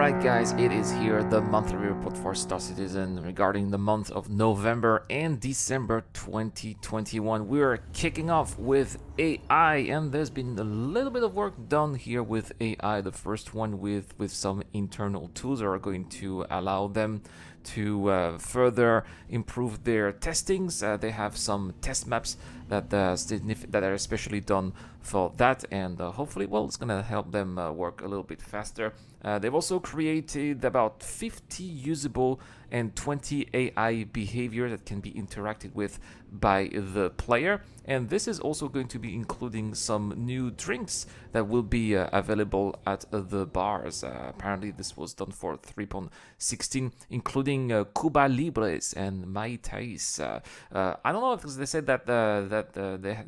Alright guys, it is here, the monthly report for Star Citizen regarding the month of November and December 2021. We're kicking off with AI, and there's been a little bit of work done here with AI. The first one with some internal tools that are going to allow them to further improve their testings. They have some test maps that are especially done for that, and hopefully, well, it's gonna help them work a little bit faster. They've also created about 50 usable and 20 AI behavior that can be interacted with by the player. And this is also going to be including some new drinks that will be available at the bars. Apparently, this was done for 3.16, including Cuba Libres and Mai Tais. I don't know if they said that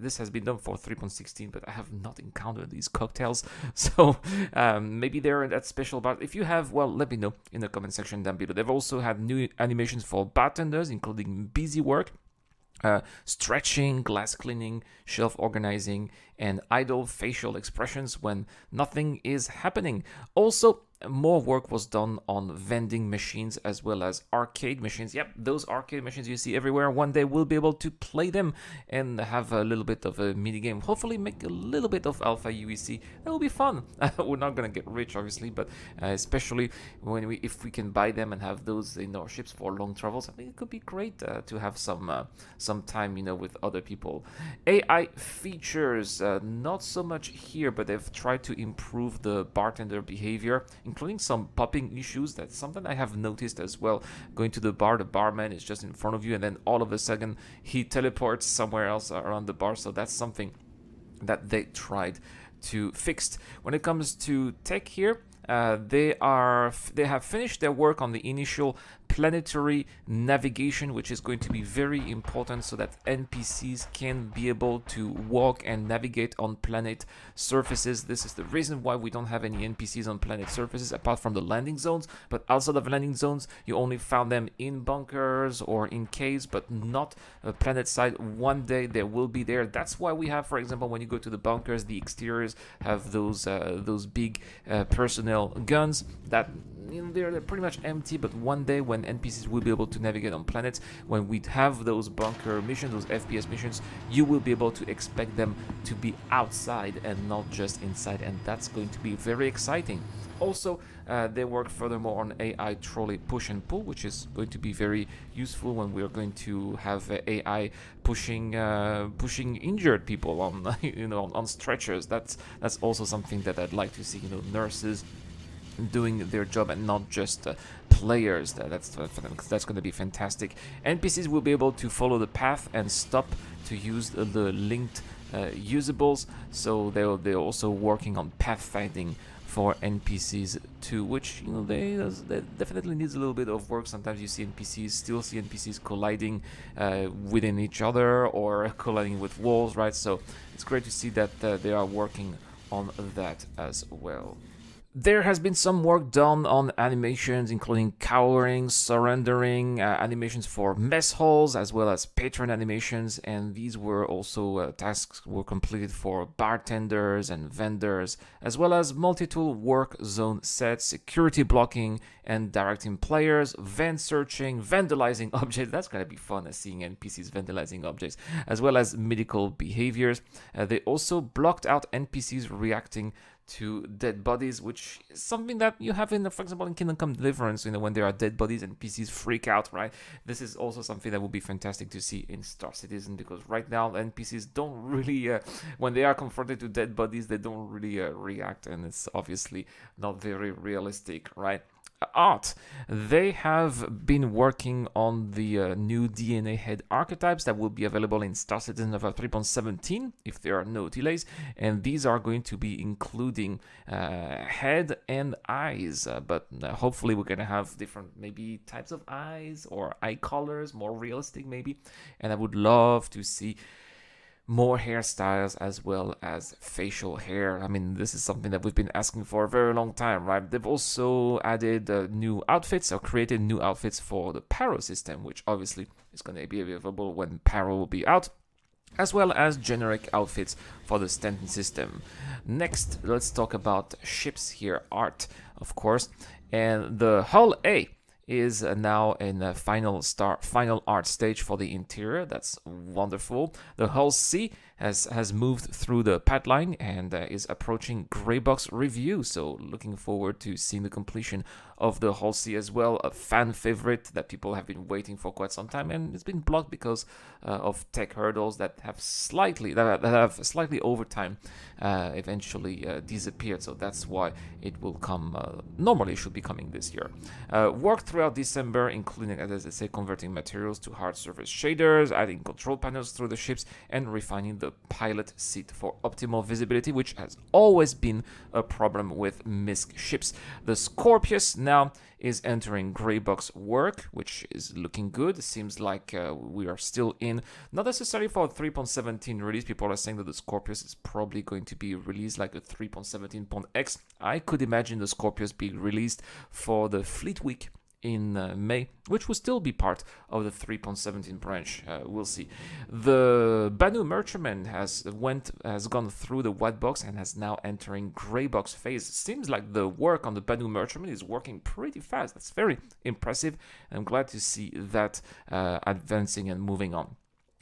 this has been done for 3.16, but I have not encountered these cocktails. So maybe they're at special bars. If you have, well, let me know in the comment section down below. They've also had new animations for bartenders, including busy work, stretching, glass cleaning, shelf organizing, and idle facial expressions when nothing is happening. Also, more work was done on vending machines as well as arcade machines. Yep, those arcade machines you see everywhere. One day we'll be able to play them and have a little bit of a mini game. Hopefully make a little bit of alpha UEC. That will be fun. We're not gonna get rich, obviously, but especially if we can buy them and have those in our ships for long travels, I think it could be great to have some time, with other people. AI features, not so much here, but they've tried to improve the bartender behavior, including some popping issues. That's something I have noticed as well. Going to the bar, the barman is just in front of you, and then all of a sudden he teleports somewhere else around the bar. So that's something that they tried to fix. When it comes to tech here, they have finished their work on the initial planetary navigation, which is going to be very important so that NPCs can be able to walk and navigate on planet surfaces. This is the reason why we don't have any NPCs on planet surfaces apart from the landing zones, but outside of landing zones you only found them in bunkers or in caves, but not planet side. One day they will be there. That's why we have, for example, when you go to the bunkers, the exteriors have those big personnel guns that they're pretty much empty, but one day when NPCs will be able to navigate on planets, when we have those bunker missions, those FPS missions, you will be able to expect them to be outside and not just inside, and that's going to be very exciting. Also, they work furthermore on AI trolley push and pull, which is going to be very useful when we are going to have AI pushing injured people on on stretchers. That's also something that I'd like to see. Nurses doing their job and not just players. That's going to be fantastic. NPCs will be able to follow the path and stop to use the linked usables. So they're also working on pathfinding for NPCs too, which they definitely needs a little bit of work. Sometimes you see NPCs colliding within each other or colliding with walls, right? So it's great to see that they are working on that as well. There has been some work done on animations, including cowering, surrendering, animations for mess halls, as well as patron animations, and these were also tasks were completed for bartenders and vendors, as well as multi-tool work zone sets, security blocking, and directing players, vent searching, vandalizing objects. That's gonna be fun, seeing NPCs vandalizing objects, as well as medical behaviors. They also blocked out NPCs reacting to dead bodies, which is something that you have for example, in Kingdom Come Deliverance. When there are dead bodies and NPCs freak out, right? This is also something that would be fantastic to see in Star Citizen, because right now NPCs don't really, when they are confronted to dead bodies, they don't really react, and it's obviously not very realistic, right? Art. They have been working on the new DNA head archetypes that will be available in Star Citizen of 3.17 if there are no delays, and these are going to be including head and eyes, but hopefully we're going to have different maybe types of eyes or eye colors, more realistic maybe, and I would love to see more hairstyles as well as facial hair. I mean, this is something that we've been asking for a very long time, right? They've also added new outfits, or created new outfits for the Paro system, which obviously is going to be available when Paro will be out, as well as generic outfits for the Stanton system. Next, let's talk about ships here. Art, of course. And the Hull A is now in the final art stage for the interior. That's wonderful. The Hull C has moved through the pipeline and is approaching Greybox review. So looking forward to seeing the completion of the Hull C as well. A fan favorite that people have been waiting for quite some time, and it's been blocked because of tech hurdles that have slightly over time eventually disappeared. So that's why it will come. Normally, it should be coming this year. Work throughout December, including, as I say, converting materials to hard surface shaders, adding control panels through the ships, and refining the pilot seat for optimal visibility, which has always been a problem with MISC ships. The Scorpius now is entering Greybox work, which is looking good. It seems like we are still in, not necessarily for a 3.17 release. People are saying that the Scorpius is probably going to be released like a 3.17.x. I could imagine the Scorpius being released for the Fleet Week in May, which will still be part of the 3.17 branch. We'll see. The Banu Merchantman has gone through the white box and has now entering gray box phase. Seems like the work on the Banu Merchantman is working pretty fast. That's very impressive. I'm glad to see that advancing and moving on.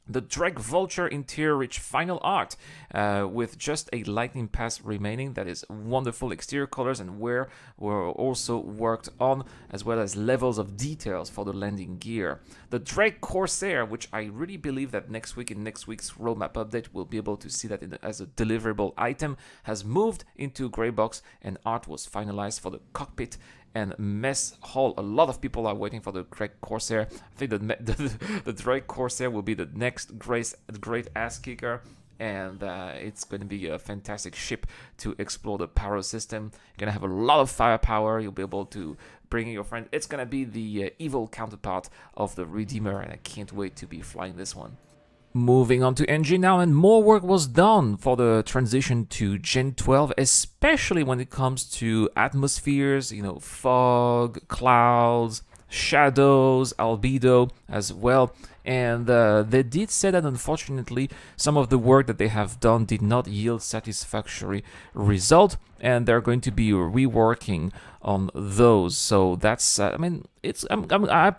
The Drake Vulture interior reached final art with just a lightning pass remaining. That is wonderful exterior colors, and where were also worked on, as well as levels of details for the landing gear. The Drake Corsair, which I really believe that next week's roadmap update we'll be able to see that as a deliverable item, has moved into gray box, and art was finalized for the cockpit and mess hall. A lot of people are waiting for the Drake Corsair. I think the Drake Corsair will be the next great ass kicker, and it's going to be a fantastic ship to explore the power system. You're going to have a lot of firepower. You'll be able to bring in your friend. It's going to be the evil counterpart of the Redeemer, and I can't wait to be flying this one. Moving on to engine now, and more work was done for the transition to Gen 12, especially when it comes to atmospheres, fog, clouds, shadows, albedo as well. And they did say that unfortunately some of the work that they have done did not yield satisfactory result, and they're going to be reworking on those. So that's I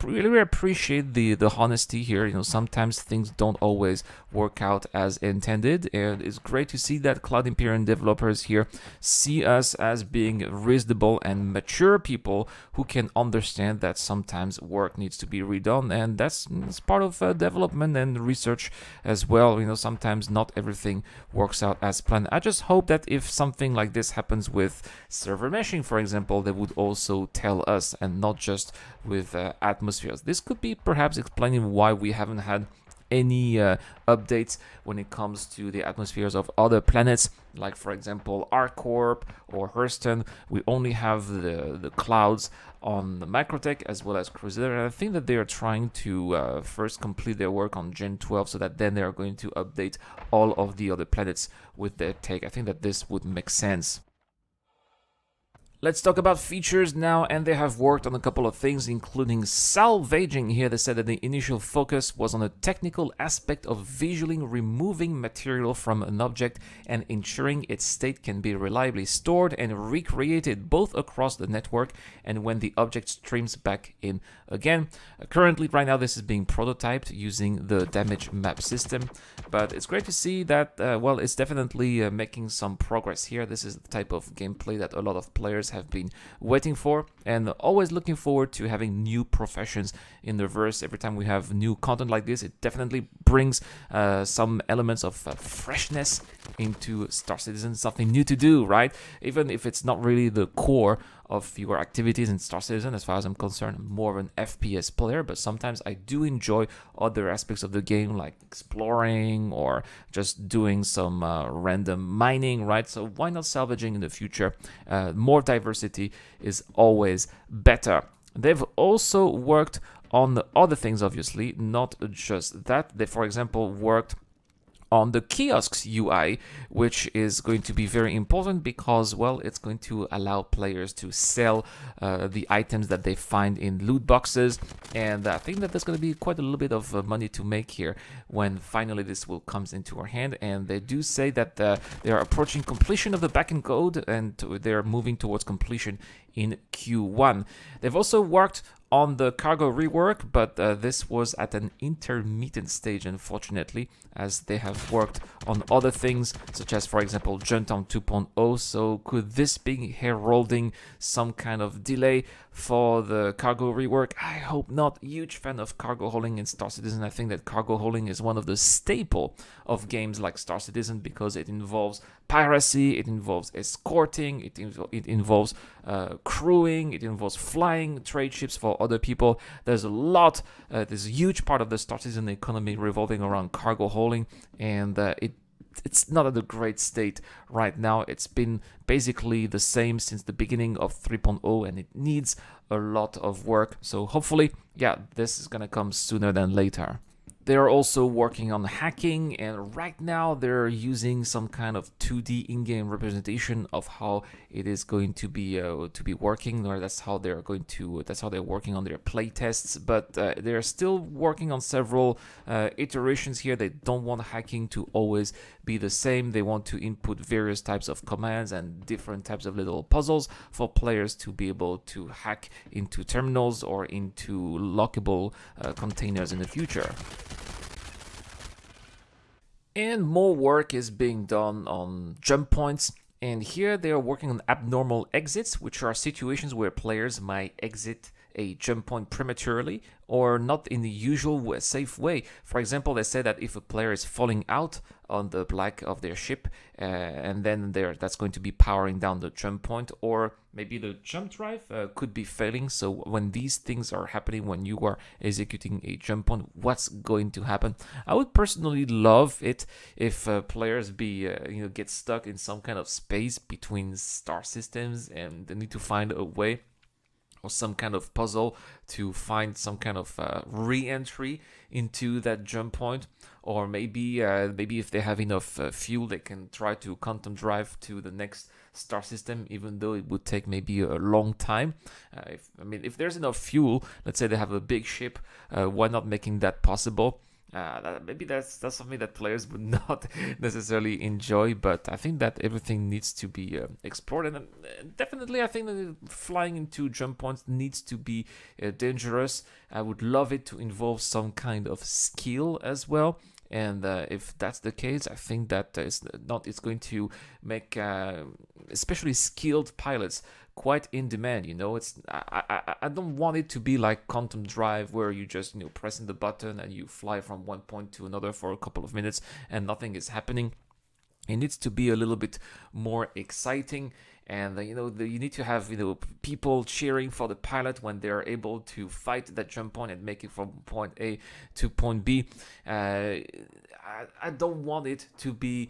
really appreciate the honesty here. Sometimes things don't always work out as intended, and it's great to see that Cloud Imperium developers here see us as being reasonable and mature people who can understand that sometimes work needs to be redone, and that's part of development and research as well. Sometimes not everything works out as planned. I just hope that if something like this happens with server meshing, for example, they would also tell us, and not just with atmospheres. This could be perhaps explaining why we haven't had any updates when it comes to the atmospheres of other planets, like for example ArcCorp or Hurston. We only have the clouds on the Microtech as well as Crusader, and I think that they are trying to first complete their work on Gen 12, so that then they are going to update all of the other planets with their tech. I think that this would make sense. Let's talk about features now, and they have worked on a couple of things, including salvaging. Here they said that the initial focus was on a technical aspect of visually removing material from an object and ensuring its state can be reliably stored and recreated both across the network and when the object streams back in again. Currently, right now, this is being prototyped using the damage map system, but it's great to see that, it's definitely making some progress here. This is the type of gameplay that a lot of players have been waiting for, and always looking forward to having new professions in the verse. Every time we have new content like this, it definitely brings some elements of freshness into Star Citizen, something new to do, right? Even if it's not really the core of your activities in Star Citizen. As far as I'm concerned, I'm more of an FPS player, but sometimes I do enjoy other aspects of the game, like exploring or just doing some random mining, right? So why not salvaging in the future? More diversity is always better. They've also worked on other things, obviously, not just that. They, for example, worked on the kiosks UI, which is going to be very important because, well, it's going to allow players to sell the items that they find in loot boxes. And I think that there's going to be quite a little bit of money to make here when finally this will comes into our hand. And they do say that they are approaching completion of the backend code, and they're moving towards completion in Q1. They've also worked on the cargo rework, but this was at an intermittent stage, unfortunately, as they have worked on other things, such as, for example, Juntown 2.0. So could this be heralding some kind of delay for the cargo rework? I hope not. Huge fan of cargo hauling in Star Citizen. I think that cargo hauling is one of the staple of games like Star Citizen because it involves piracy, it involves escorting, it involves crewing, it involves flying trade ships for other people. There's a huge part of the Star Citizen economy revolving around cargo hauling, and it's not at a great state right now. It's been basically the same since the beginning of 3.0, and it needs a lot of work. So hopefully, yeah, this is gonna come sooner than later. They're also working on hacking, and right now they're using some kind of 2D in-game representation of how it is going to be working, or that's how they're working on their playtests. But they're still working on several iterations here. They don't want hacking to always be the same. They want to input various types of commands and different types of little puzzles for players to be able to hack into terminals or into lockable containers in the future. And more work is being done on jump points. And here they are working on abnormal exits, which are situations where players might exit a jump point prematurely or not in the usual safe way. For example, they say that if a player is falling out on the black of their ship, and then that's going to be powering down the jump point, or maybe the jump drive could be failing. So when these things are happening, when you are executing a jump point, what's going to happen? I would personally love it if players get stuck in some kind of space between star systems and they need to find a way or some kind of puzzle to find some kind of re-entry into that jump point, or maybe if they have enough fuel, they can try to quantum drive to the next star system, even though it would take maybe a long time. If there's enough fuel, let's say they have a big ship, why not making that possible? Maybe that's something that players would not necessarily enjoy, but I think that everything needs to be explored, and definitely I think that flying into jump points needs to be dangerous. I would love it to involve some kind of skill as well. And if that's the case, I think that it's going to make especially skilled pilots quite in demand. I don't want it to be like Quantum Drive, where you just pressing the button and you fly from one point to another for a couple of minutes and nothing is happening. It needs to be a little bit more exciting, and you need to have people cheering for the pilot when they're able to fight that jump point and make it from point A to point B. I don't want it to be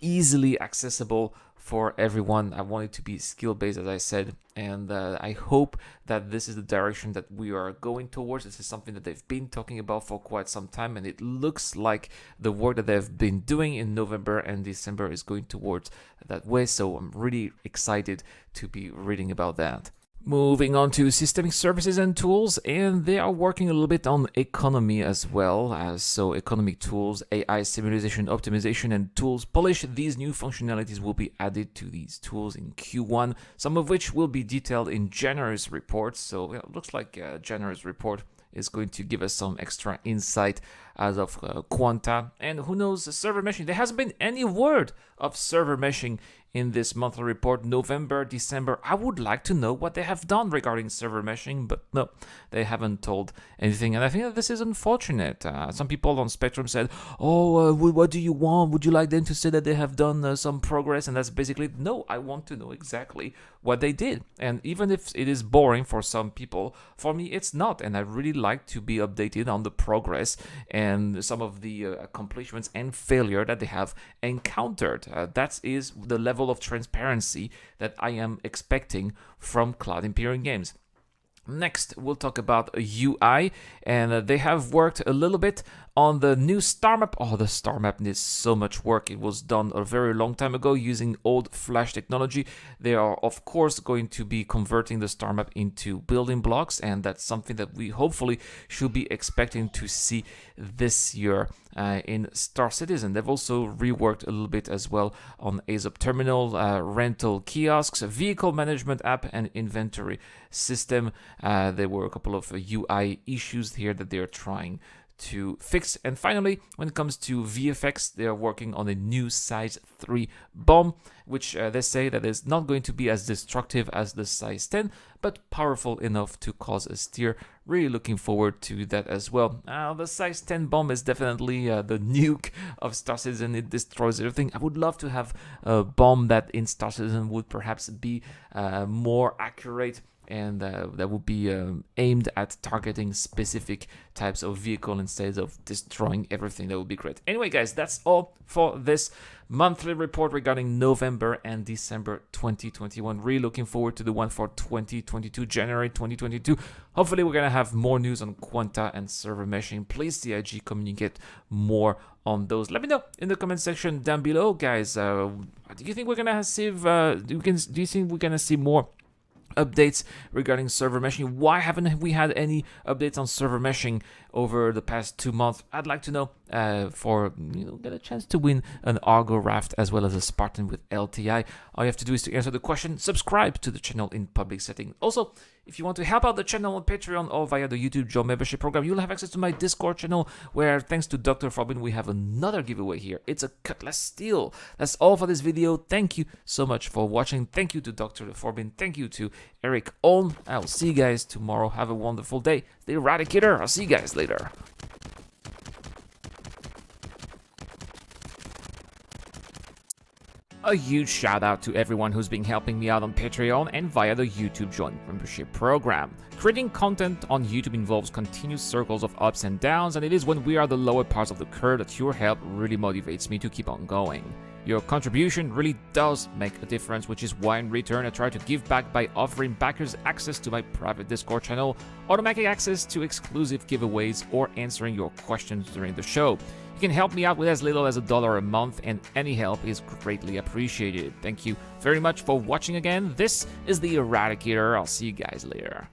easily accessible for everyone. I want it to be skill-based, as I said, and I hope that this is the direction that we are going towards. This is something that they've been talking about for quite some time, and it looks like the work that they've been doing in November and December is going towards that way, so I'm really excited to be reading about that. Moving on to systemic services and tools, and they are working a little bit on economy as well. So economic tools, AI simulation, optimization, and tools polish. These new functionalities will be added to these tools in Q1, some of which will be detailed in January's report. So it looks like January's report is going to give us some extra insight as of Quanta. And who knows, server meshing. There hasn't been any word of server meshing in this monthly report. November, December, I would like to know what they have done regarding server meshing, but no, they haven't told anything, and I think that this is unfortunate. Some people on Spectrum said, what do you want? Would you like them to say that they have done some progress? And that's basically, no, I want to know exactly what they did. And even if it is boring for some people, for me it's not, and I really like to be updated on the progress and some of the accomplishments and failure that they have encountered. That is the level of transparency that I am expecting from Cloud Imperium Games. Next, we'll talk about UI, and they have worked a little bit On the new star map, oh, the star map needs so much work. It was done a very long time ago using old Flash technology. They are, of course, going to be converting the star map into building blocks, and that's something that we hopefully should be expecting to see this year in Star Citizen. They've also reworked a little bit as well on ASOP Terminal, rental kiosks, vehicle management app, and inventory system. There were a couple of UI issues here that they're trying to fix. And finally, when it comes to VFX, they are working on a new size 3 bomb, which they say that is not going to be as destructive as the size 10, but powerful enough to cause a steer. Really looking forward to that as well. The size 10 bomb is definitely the nuke of Star Citizen. It destroys everything. I would love to have a bomb that in Star Citizen would perhaps be more accurate, and that would be aimed at targeting specific types of vehicle instead of destroying everything. That would be great. Anyway, guys, that's all for this monthly report regarding November and December 2021. Really looking forward to the one for 2022, January 2022. Hopefully we're gonna have more news on Quanta and server meshing. Please CIG communicate more on those. Let me know in the comment section down below, guys. Do you think we're gonna see do you think we're gonna see more updates regarding server meshing? Why haven't we had any updates on server meshing over the past 2 months? I'd like to know, for get a chance to win an Argo Raft as well as a Spartan with LTI. All you have to do is to answer the question, subscribe to the channel in public setting. Also, if you want to help out the channel on Patreon or via the YouTube Joe membership program, you'll have access to my Discord channel, where thanks to Dr. Forbin, we have another giveaway here. It's a Cutlass Steel. That's all for this video. Thank you so much for watching. Thank you to Dr. Forbin. Thank you to Eric Olm. I'll see you guys tomorrow. Have a wonderful day. The Eradicator. I'll see you guys later. A huge shout out to everyone who's been helping me out on Patreon and via the YouTube Joint membership program. Creating content on YouTube involves continuous circles of ups and downs, and it is when we are the lower parts of the curve that your help really motivates me to keep on going. Your contribution really does make a difference, which is why in return I try to give back by offering backers access to my private Discord channel, automatic access to exclusive giveaways, or answering your questions during the show. You can help me out with as little as $1 a month, and any help is greatly appreciated. Thank you very much for watching again. This is the Eradicator. I'll see you guys later.